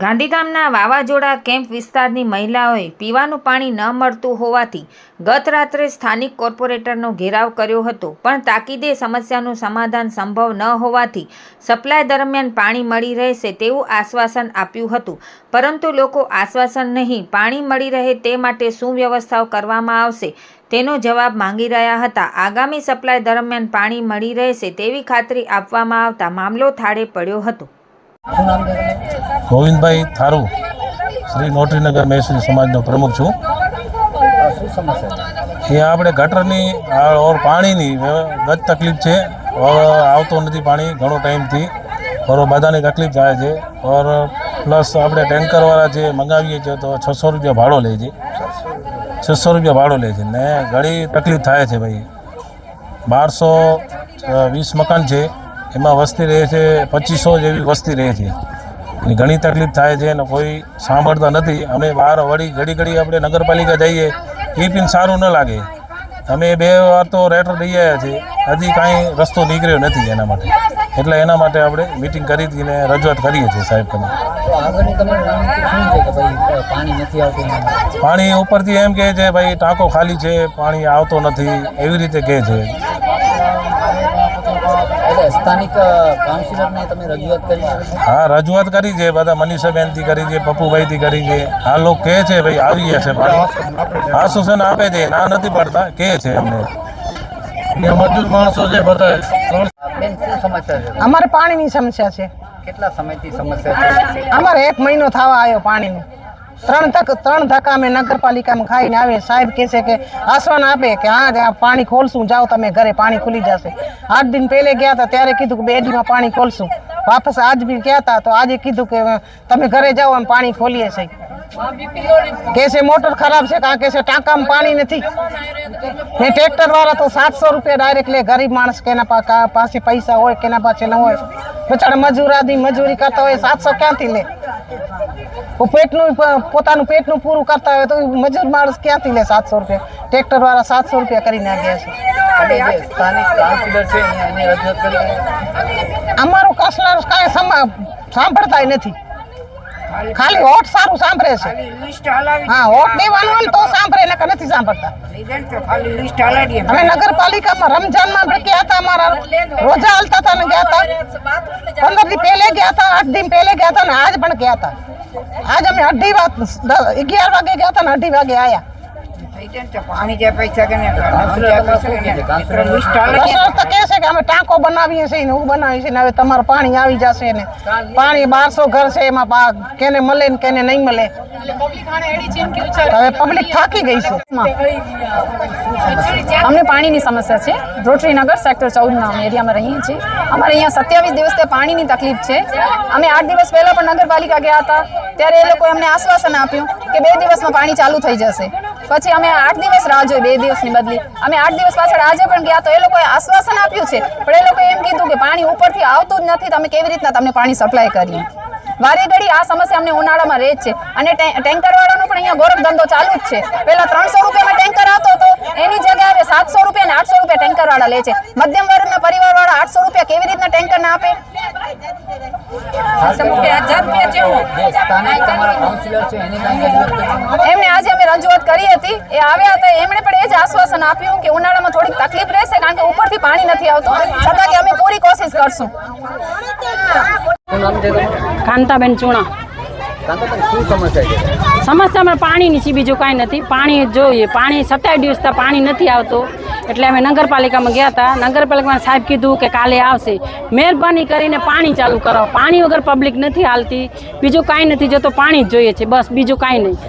ગાંધીધામના વાવાઝોડા કેમ્પ વિસ્તારની મહિલાઓએ પીવાનું પાણી ન મળતું હોવાથી ગત રાત્રે સ્થાનિક કોર્પોરેટરનો ઘેરાવ કર્યો હતો, પણ તાકીદે સમસ્યાનું સમાધાન સંભવ ન હોવાથી સપ્લાય દરમિયાન પાણી મળી રહેશે તેવું આશ્વાસન આપ્યું હતું, પરંતુ લોકો આશ્વાસન નહીં, પાણી મળી રહે તે માટે શું વ્યવસ્થાઓ કરવામાં આવશે તેનો જવાબ માંગી રહ્યા હતા। આગામી સપ્લાય દરમિયાન પાણી મળી રહેશે તેવી ખાતરી આપવામાં આવતા મામલો થાળે પડ્યો હતો। ગોવિંદભાઈ થાरू, શ્રી નોટરીનગર મહેસૂલી સમાજનો પ્રમુખ છું। ये આપણે ગટરની और પાણીની ગત તકલીફ છે और આવતો નથી પાણી ઘણો ટાઈમથી और બધાની તકલીફ થાય છે और પ્લસ આપણે ટેન્કરવાળા જે મંગાવીએ છીએ તો 600 રૂપિયા ભાડો લે છે, 600 રૂપિયા ભાડો લે છે ને ઘણી તકલીફ થાય છે ભાઈ। 1220 મકાન છે, એમાં વસ્તી રહે છે 2500 જેવી વસ્તી રહે છે, ઘણી તકલીફ થાય છે ને કોઈ સાંભળતા નથી। અમે બહાર વળી ઘડી આપણે નગરપાલિકા જઈએ એ પણ સારું ન લાગે। અમે 2 વાર તો લેટર દઈ આવ્યા છે, હજી કાંઈ રસ્તો નીકળ્યો નથી એના માટે, એટલે એના માટે આપણે મિટિંગ કરી અને રજૂઆત કરીએ છીએ સાહેબ કને। પાણી ઉપરથી એમ કહે છે ભાઈ ટાંકો ખાલી છે, પાણી આવતો નથી, એવી રીતે કહે છે। સ્થાનિક કાઉન્સિલરને તમે રજૂઆત કરી? હા, રજૂઆત કરી છે, બધા મનીષાબેનથી કરી છે, પપ્પુભાઈથી કરી છે। આ લોકો કહે છે ભાઈ આવી ગયા છે પાણી, આશ્વાસન આપે છે, ના નથી પડતા, કહે છે અમને। મજૂર માણસો છે બધા। બેન, શું સમસ્યા છે? અમારે પાણીની સમસ્યા છે। કેટલા સમયથી સમસ્યા છે? અમારે 1 મહિનો થવા આવ્યો પાણીનો। 3 ધક્કા અમે નગરપાલિકામાં ખાઈને આવે, સાહેબ કહે છે કે આશ્વાસન આપે કે હા પાણી ખોલશું, જાઓ તમે ઘરે, પાણી ખુલી જશે। 8 દિન પહેલે ગયા હતા ત્યારે કીધું કે 2 દીમાં પાણી ખોલશું, વાપસ આજ બી ગયા હતા તો આજે કીધું કે તમે ઘરે જાઓ, અમે પાણી ખોલીએ છીએ। કે છે મોટર ખરાબ છે, કારણ કે છે ટાંકામાં પાણી નથી ને ટ્રેક્ટર વાળા તો 700 રૂપિયા ડાયરેક્ટ લે। ગરીબ માણસ કેના પાસે પૈસા હોય કેના પાસે ન હોય, બચારા મજૂરાદી મજૂરી કરતા હોય, 700 ક્યાંથી લે? પોતાનું પેટનું પૂરું કરતા હોય તો મજૂર માણસ ક્યાંથી લે 700 રૂપિયા? ટ્રેક્ટર વાળા 700 રૂપિયા કરીને ગયા છે। સ્થાનિક કાઉન્સિલર છે એને રજૂઆત કરી? અમારું કાઉન્સિલર કાંઈ સાંભળતા નથી, ખાલી વોટ સારું સાંભળે છે। હા, વોટ દેવાનું હોય તો સાંભળે, નકર નથી સાંભળતા। અમે નગરપાલિકામાં રમજાનમાં ગયા હતા, અમારા રોજા હાલતા હતા ને ગયા હતા, 15 દી પહેલે ગયા હતા, 8 દિન પહેલે ગયા હતા ને આજ પણ ગયા હતા। આજ અમે 11 વાગે ગયા હતા ને 2:30 વાગે આવ્યા। અમે ટાંકો બનાવીએ છીએ ને હું બનાવીએ છીએ, હવે તમારું પાણી આવી જશે ને પાણી 1200 ઘર છે, એમાં કેને મળે ને કેને નહીં મળે, હવે પબ્લિક થાકી ગઈ છે। અમને પાણીની સમસ્યા છે। રોટરીનગર સેક્ટર 14 એરિયામાં રહીએ છીએ। અમારે અહીંયા 27 દિવસથી પાણીની તકલીફ છે। અમે 8 દિવસ પહેલા પણ નગરપાલિકા ગયા હતા, ત્યારે એ લોકોએ અમને આશ્વાસન આપ્યું કે 2 દિવસમાં પાણી ચાલુ થઈ જશે। પછી અમે 8 દિવસ રાહ જોઈ, 2 દિવસની બદલી અમે 8 દિવસ પાછળ આજે પણ ગયા તો એ લોકોએ આશ્વાસન આપ્યું છે, પણ એ લોકોએ એમ કીધું કે પાણી ઉપરથી આવતું જ નથી, તમે કેવી રીતના તમને પાણી સપ્લાય કરીએ? વારે ઘડી આ સમસ્યા અમને ઉનાળામાં રહે છે અને ટેન્કરવાળાનો પણ અહીંયા ગોરખ ધંધો ચાલુ જ છે। પહેલા 300 રૂપિયામાં ટેન્કર આવતો હતો, એની જગ્યાએ હવે 700 રૂપિયા અને 800 રૂપિયા ટેન્કરવાળા લે છે। મધ્યમ વર્ગના પરિવારવાળા 800 રૂપિયા કેવી રીતના ટેન્કર ના આપે? એમને આજે અમે રજૂઆત કરી હતી, એ આવ્યા હતા, એમણે પણ એ જ આશ્વાસન આપ્યું કે ઉનાળામાં થોડીક તકલીફ રહેશે કારણ કે ઉપરથી પાણી નથી આવતું, છતાં કે અમે પૂરી કોશિશ કરશું। કાંતાબેન ચૂણા। સમસ્યામાં પાણીની છે, બીજું કાંઈ નથી। પાણી જોઈએ, પાણી 27 દિવસથી પાણી નથી આવતું, એટલે અમે નગરપાલિકામાં ગયા હતા। નગરપાલિકામાં સાહેબ કીધું કે કાલે આવશે, મહેરબાની કરીને પાણી ચાલુ કરાવો। પાણી વગર પબ્લિક નથી હાલતી, બીજું કાંઈ નથી જોતો, પાણી જ જોઈએ છે બસ, બીજું કાંઈ નહીં।